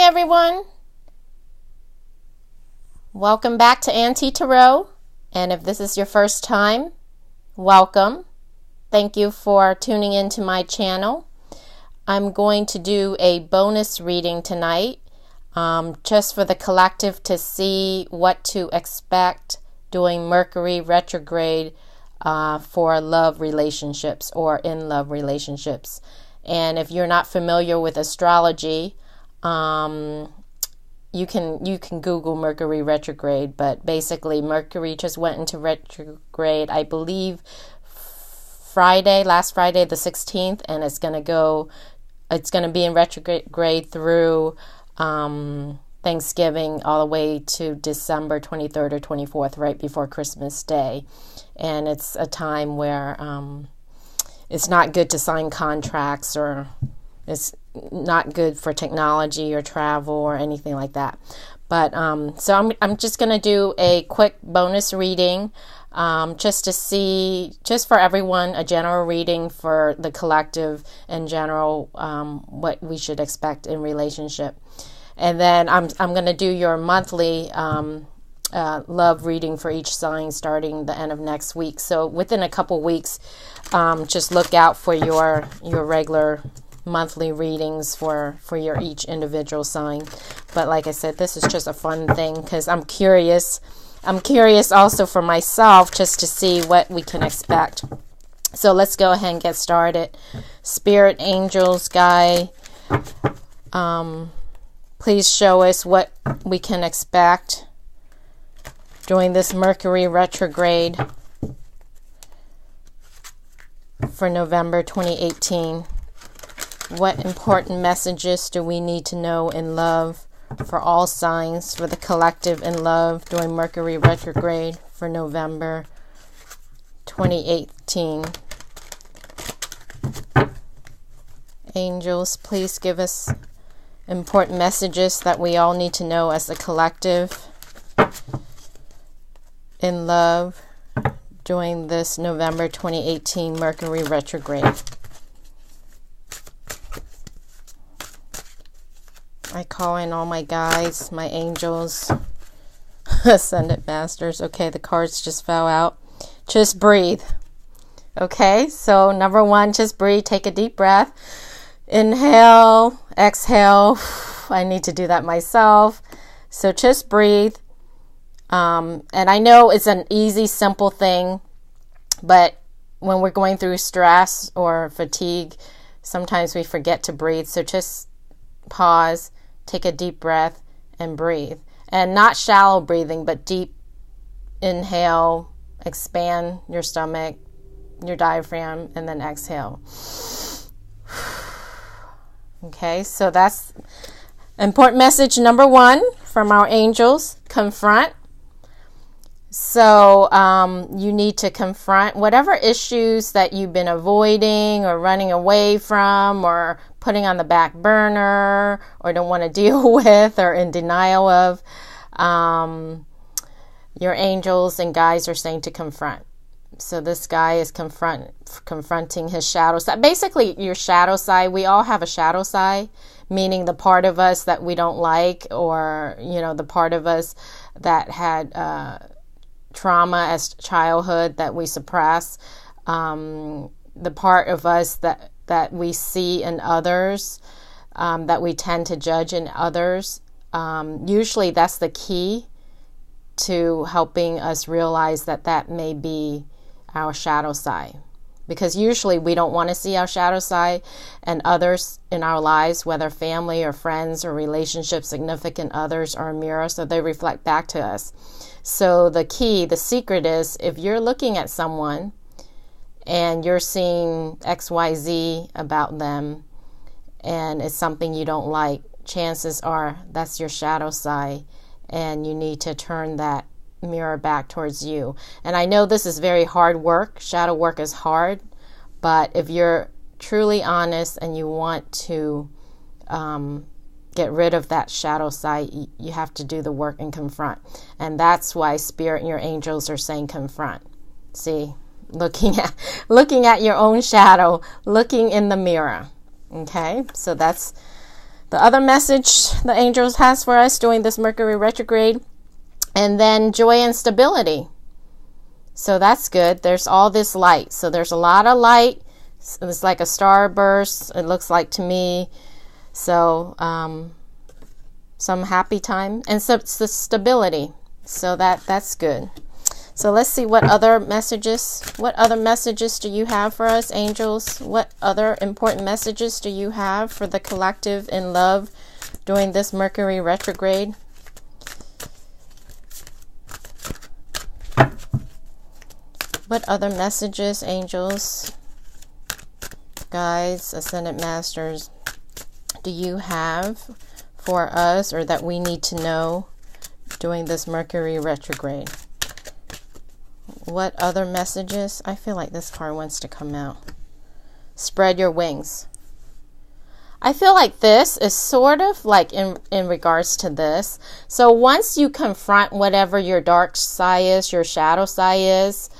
everyone. Welcome back to Auntie Tarot. And if this is your first time, welcome. Thank you for tuning into my channel. I'm going to do a bonus reading tonight, just for the collective to see what to expect during Mercury Retrograde for love relationships or in love relationships. And if you're not familiar with astrology, you can Google Mercury Retrograde, but basically Mercury just went into retrograde, I believe, last Friday the 16th, and it's going to be in retrograde through Thanksgiving all the way to December 23rd or 24th, right before Christmas Day. And it's a time where it's not good to sign contracts, or it's not good for technology or travel or anything like that. But so I'm just going to do a quick bonus reading, just for everyone, a general reading for the collective in general, what we should expect in relationship. And then I'm going to do your monthly love reading for each sign starting the end of next week. So within a couple weeks, just look out for your regular monthly readings for your each individual sign. But like I said, this is just a fun thing because I'm curious also for myself, just to see what we can expect. So let's go ahead and get started. Spirit, angels, guide, please show us what we can expect during this Mercury retrograde for November 2018. What important messages do we need to know in love for all signs, for the collective in love during Mercury retrograde for November 2018? Angels, please give us important messages that we all need to know as a collective in love during this November 2018 Mercury retrograde. I call in all my guides, my angels, ascended masters. Okay, the cards just fell out. Just breathe. Okay, so number one, just breathe. Take a deep breath. Inhale, exhale. I need to do that myself. So just breathe. And I know it's an easy, simple thing, but when we're going through stress or fatigue, sometimes we forget to breathe. So just pause, take a deep breath, and breathe. And not shallow breathing, but deep inhale, expand your stomach, your diaphragm, and then exhale. Okay, so that's important message number one from our angels. Confront. So you need to confront whatever issues that you've been avoiding or running away from or putting on the back burner or don't want to deal with or in denial of. Your angels and guides are saying to confront. So this guy is confronting his shadow side. Basically, your shadow side. We all have a shadow side, meaning the part of us that we don't like, or the part of us that had trauma as childhood that we suppress, the part of us that we see in others, that we tend to judge in others. Usually that's the key to helping us realize that may be our shadow side, because usually we don't want to see our shadow side, and others in our lives, whether family or friends or relationships, significant others, are a mirror, so they reflect back to us. So the secret is, if you're looking at someone and you're seeing XYZ about them and it's something you don't like, chances are that's your shadow side, and you need to turn that mirror back towards you. And I know this is very hard work. Shadow work is hard, but if you're truly honest and you want to get rid of that shadow side, you have to do the work and confront. And that's why Spirit and your angels are saying confront. See, looking at your own shadow, looking in the mirror. Okay, so that's The other message the angels has for us during this Mercury retrograde, and then joy and stability. So that's good. There's all this light. So there's a lot of light. It's like a starburst, it looks like to me. So some happy time and some stability. So that's good. So let's see what other messages do you have for us, angels? What other important messages do you have for the collective in love during this Mercury retrograde? What other messages, angels, guides, ascended masters, do you have for us, or that we need to know during this Mercury retrograde? What other messages? I feel like this card wants to come out. Spread your wings. I feel like this is sort of like in regards to this. So once you confront whatever your dark side is, your shadow side is,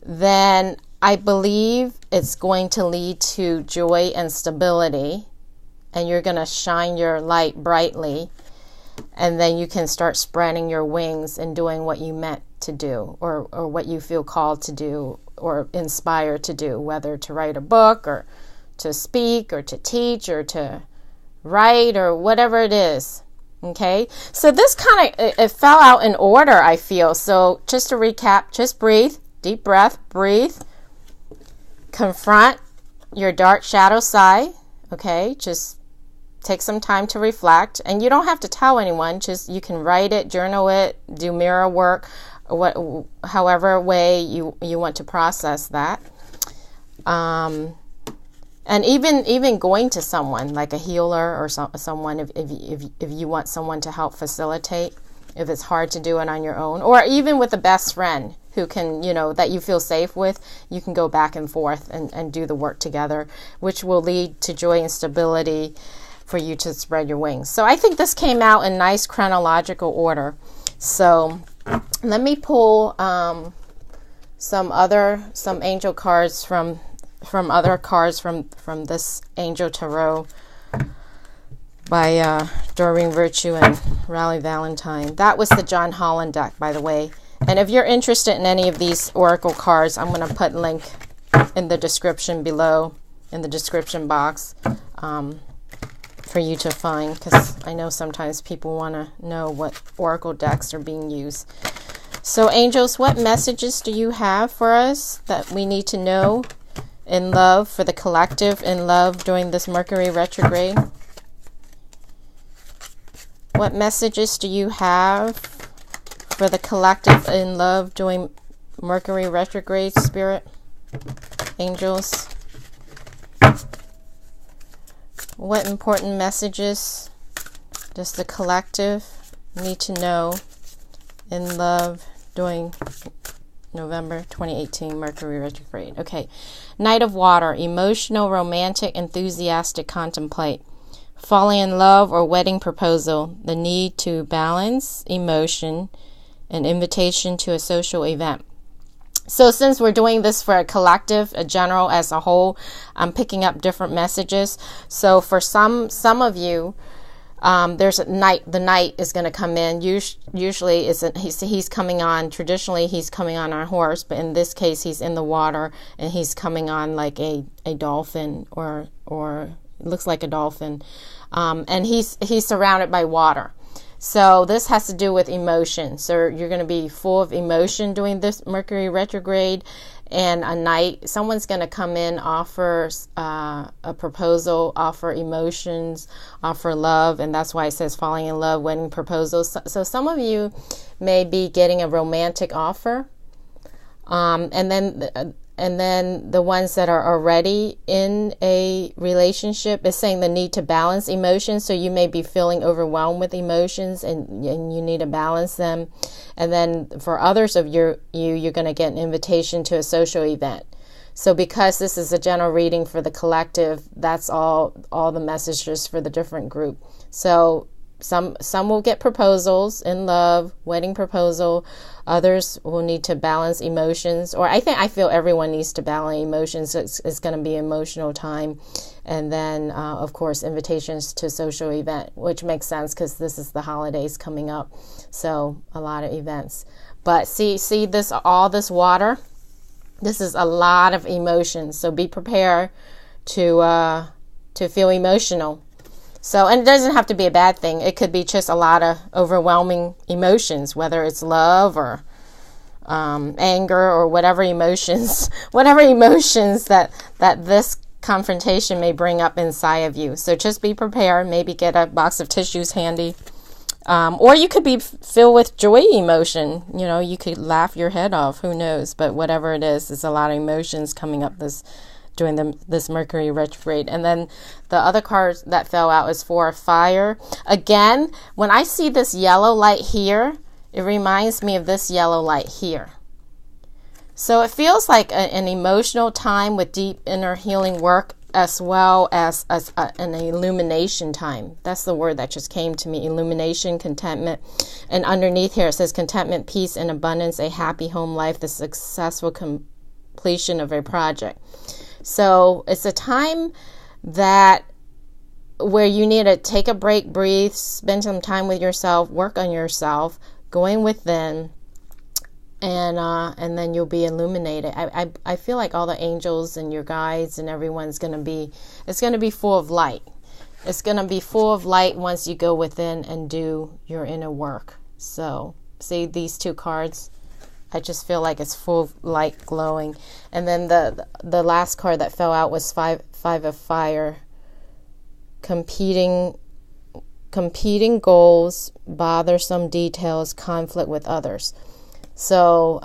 then I believe it's going to lead to joy and stability, and you're going to shine your light brightly, and then you can start spreading your wings and doing what you meant to do, or what you feel called to do or inspired to do, whether to write a book or to speak or to teach or to write or whatever it is. Okay, so this kind of, it fell out in order, I feel. So just to recap, just breathe. Deep breath, breathe. Confront your dark shadow side. Okay, just take some time to reflect. And you don't have to tell anyone. Just, you can write it, journal it, do mirror work, however way you want to process that. And even going to someone like a healer or someone, if you want someone to help facilitate, if it's hard to do it on your own, or even with a best friend who can, that you feel safe with, you can go back and forth and do the work together, which will lead to joy and stability for you to spread your wings. So I think this came out in nice chronological order. So let me pull some angel cards from other cards from this Angel Tarot by Doreen Virtue and Raleigh Valentine. That was the John Holland deck, by the way. And if you're interested in any of these oracle cards, I'm going to put a link in the description below, in the description box, for you to find, because I know sometimes people want to know what oracle decks are being used. So angels, what messages do you have for us that we need to know in love, for the collective in love during this Mercury retrograde? What messages do you have for the collective in love during Mercury retrograde, Spirit? Angels? What important messages does the collective need to know in love during November 2018 Mercury retrograde? Okay. Knight of Water, emotional, romantic, enthusiastic, contemplate. Falling in love or wedding proposal, the need to balance emotion, an invitation to a social event. So since we're doing this for a collective, a general as a whole, I'm picking up different messages. So for some of you, there's a knight. The knight is going to come in. Usually, he's coming on. Traditionally, he's coming on a horse, but in this case, he's in the water and he's coming on like a dolphin, or it looks like a dolphin, and he's surrounded by water. So this has to do with emotion. So you're going to be full of emotion during this Mercury retrograde, and a knight, someone's going to come in, offer a proposal, offer emotions, offer love, and that's why it says falling in love, wedding proposals. So some of you may be getting a romantic offer, and then the ones that are already in a relationship is saying the need to balance emotions. So you may be feeling overwhelmed with emotions, and you need to balance them. And then for others of you're going to get an invitation to a social event. So because this is a general reading for the collective, that's all the messages for the different group. So some will get proposals in love, wedding proposal. Others will need to balance emotions, or I feel everyone needs to balance emotions. It's going to be an emotional time. And then, of course, invitations to social event, which makes sense because this is the holidays coming up. So a lot of events. But see this, all this water, this is a lot of emotions. So be prepared to feel emotional. So, and it doesn't have to be a bad thing. It could be just a lot of overwhelming emotions, whether it's love or anger or whatever emotions that this confrontation may bring up inside of you. So just be prepared. Maybe get a box of tissues handy. Or you could be filled with joy emotion. You know, you could laugh your head off. Who knows? But whatever it is, there's a lot of emotions coming up during this Mercury retrograde. And then the other card that fell out is Four of Fire. Again, when I see this yellow light here, it reminds me of this yellow light here. So it feels like an emotional time with deep inner healing work, as well as an illumination time. That's the word that just came to me. Illumination, contentment. And underneath here it says contentment, peace, and abundance, a happy home life, the successful completion of a project. So it's a time where you need to take a break, breathe, spend some time with yourself, work on yourself, going within, and then you'll be illuminated. I feel like all the angels and your guides and everyone's going to be full of light. It's going to be full of light once you go within and do your inner work. So see these two cards? I just feel like it's full of light glowing. And then the last card that fell out was Five of Fire. Competing goals, bothersome details, conflict with others. So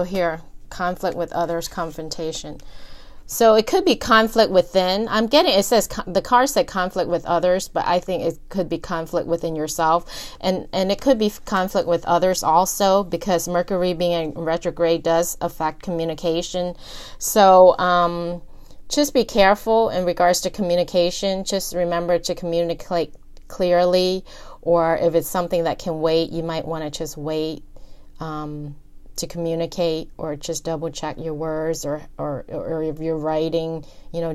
here, conflict with others, confrontation. So it could be conflict within. It says, the card said conflict with others, but I think it could be conflict within yourself. And it could be conflict with others also, because Mercury being in retrograde does affect communication. So just be careful in regards to communication. Just remember to communicate clearly, or if it's something that can wait, you might want to just wait to communicate, or just double check your words, or if you're writing,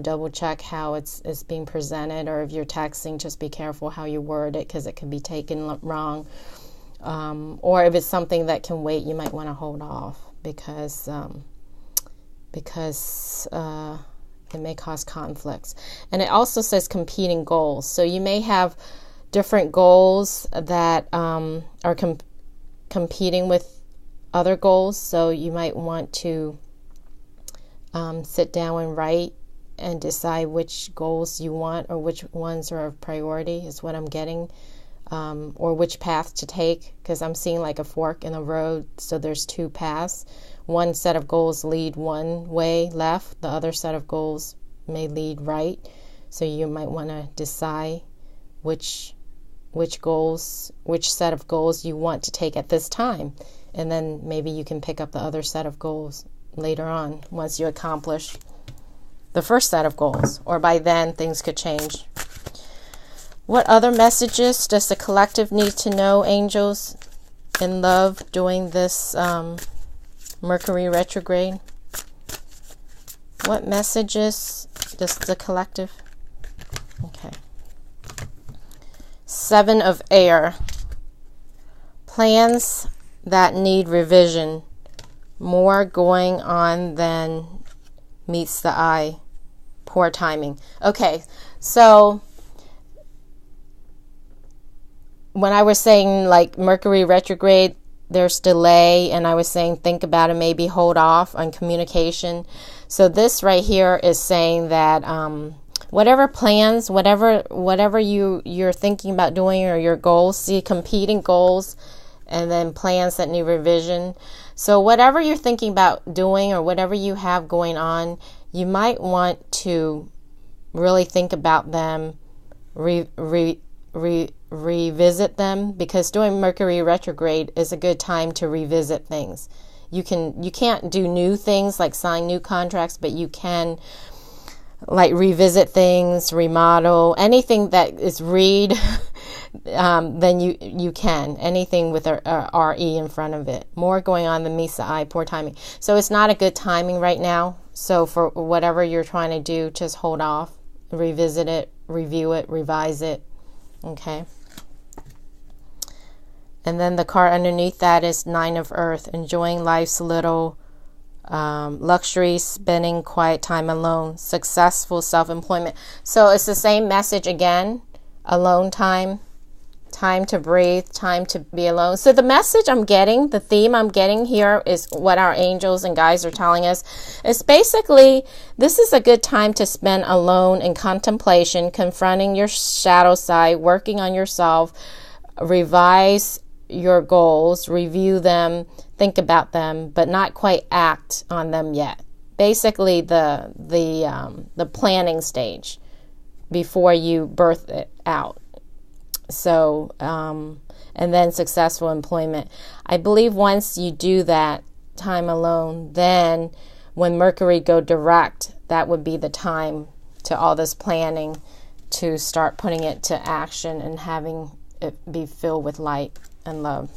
double check how it's being presented, or if you're texting, just be careful how you word it, because it could be taken wrong. Or if it's something that can wait, you might want to hold off, because it may cause conflicts. And it also says competing goals. So you may have different goals that are competing with other goals. So you might want to sit down and write and decide which goals you want, or which ones are of priority, is what I'm getting, or which path to take, because I'm seeing like a fork in the road. So there's two paths. One set of goals lead one way left, the other set of goals may lead right. So you might want to decide which set of goals you want to take at this time. And then maybe you can pick up the other set of goals later on, once you accomplish the first set of goals. Or by then, things could change. What other messages does the collective need to know, angels, in love during this Mercury retrograde? What messages does the collective? Okay. Seven of Air. Plans that need revision. More going on than meets the eye. Poor timing. Okay, so when I was saying like Mercury retrograde, there's delay, and I was saying think about it, maybe hold off on communication. So this right here is saying that whatever plans, whatever you're thinking about doing, or your goals, see competing goals, and then plans that need revision. So whatever you're thinking about doing, or whatever you have going on, you might want to really think about them, revisit them, because during Mercury retrograde is a good time to revisit things. You can't do new things like sign new contracts, but you can like revisit things, remodel, anything that is read, then you can. Anything with a RE in front of it. More going on than meets the eye, poor timing. So it's not a good timing right now. So for whatever you're trying to do, just hold off, revisit it, review it, revise it. Okay. And then the card underneath that is Nine of Earth, enjoying life's little luxury, spending quiet time alone, successful self-employment. So it's the same message again, alone time, time to breathe, time to be alone. So the message I'm getting, the theme I'm getting here is what our angels and guides are telling us. It's basically, this is a good time to spend alone in contemplation, confronting your shadow side, working on yourself, revise your goals, review them, think about them, but not quite act on them yet. Basically the planning stage before you birth it out. So, and then successful employment. I believe once you do that time alone, then when Mercury go direct, that would be the time to all this planning to start putting it to action and having it be filled with light and love.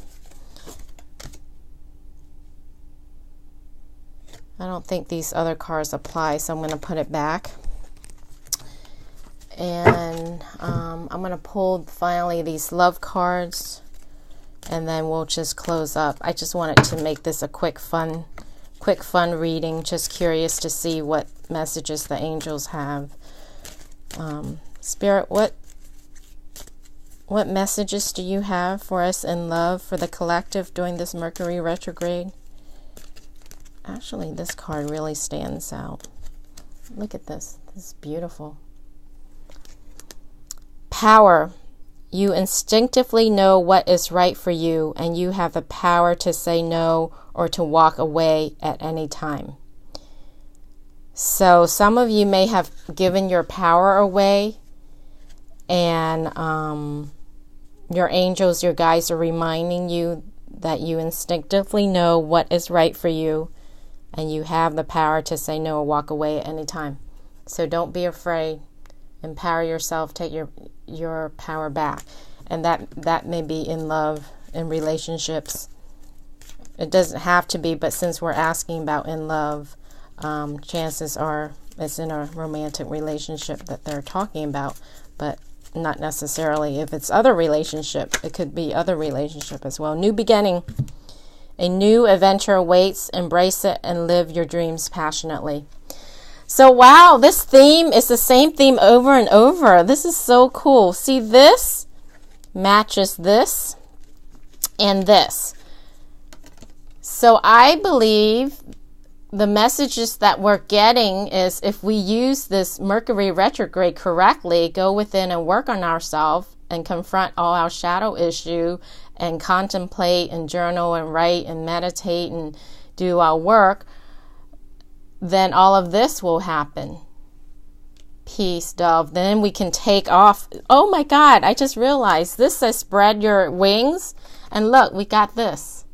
I don't think these other cards apply, so I'm going to put it back. And I'm going to pull finally these love cards, and then we'll just close up. I just wanted to make this a quick fun reading. Just curious to see what messages the angels have. Spirit, what messages do you have for us in love for the collective during this Mercury retrograde? Actually, this card really stands out. Look at this. This is beautiful. Power. You instinctively know what is right for you, and you have the power to say no or to walk away at any time. So some of you may have given your power away, and your angels, your guides are reminding you that you instinctively know what is right for you, and you have the power to say no or walk away at any time. So don't be afraid. Empower yourself. Take your power back. And that may be in love, in relationships. It doesn't have to be, but since we're asking about in love, chances are it's in a romantic relationship that they're talking about, but not necessarily. If it's other relationship, it could be other relationship as well. New beginning. A new adventure awaits. Embrace it and live your dreams passionately. So wow, this theme is the same theme over and over. This is so cool. See, this matches this and this. So I believe the messages that we're getting is, if we use this Mercury retrograde correctly, go within and work on ourselves and confront all our shadow issue and contemplate and journal and write and meditate and do our work, then all of this will happen. Peace, dove. Then we can take off. Oh my God, I just realized this says spread your wings. And look, we got this.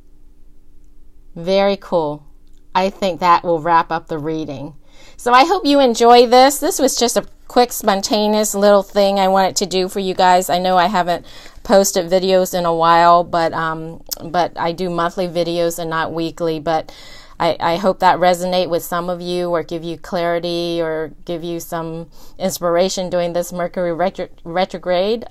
Very cool. I think that will wrap up the reading. So I hope you enjoy this. This was just a quick, spontaneous little thing I wanted to do for you guys. I know I haven't posted videos in a while, but I do monthly videos and not weekly. But I hope that resonate with some of you, or give you clarity, or give you some inspiration during this Mercury retrograde.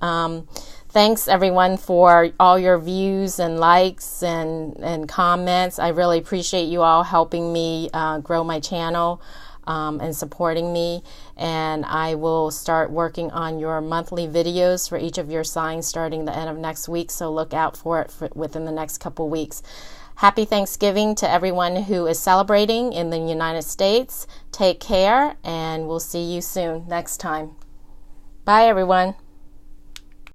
Thanks everyone for all your views and likes and comments. I really appreciate you all helping me grow my channel and supporting me. And I will start working on your monthly videos for each of your signs starting the end of next week. So look out for it within the next couple weeks. Happy Thanksgiving to everyone who is celebrating in the United States. Take care, and we'll see you soon next time. Bye, everyone.